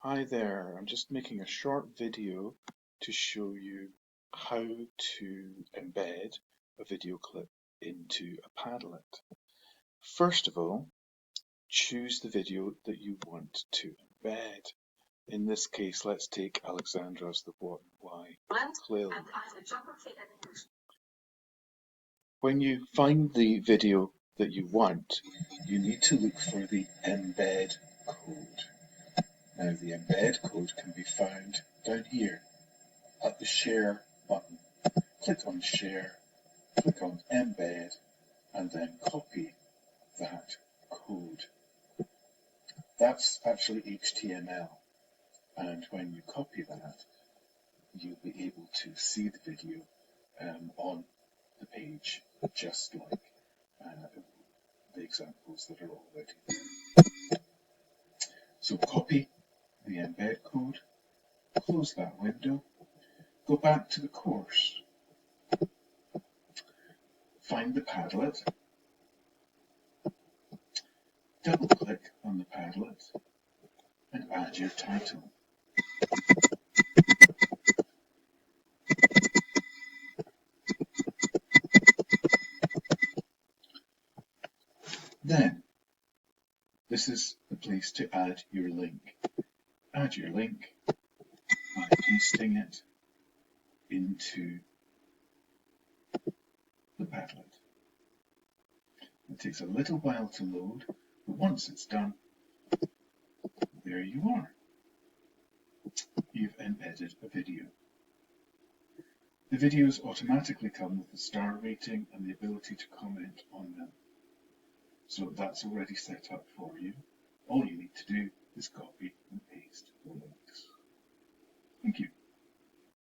Hi there, I'm just making a short video to show you how to embed a video clip into a Padlet. First of all, choose the video that you want to embed. In this case, let's take Alexandra's The What and Why playlist. When you find the video that you want, you need to look for the embed code. Now the embed code can be found down here at the share button. Click on share, click on embed, and then copy that code. That's actually HTML, and when you copy that, you'll be able to see the video on the page, just like the examples that are already there. So copy the embed code, close that window, go back to the course, find the Padlet, double-click on the Padlet, and add your title. Then, this is the place to add your link. Add your link by pasting it into the Padlet. It takes a little while to load, but once it's done, there you are. You've embedded a video. The videos automatically come with a star rating and the ability to comment on them. So that's already set up for you. All you need to do is copy and paste the links. Thank you.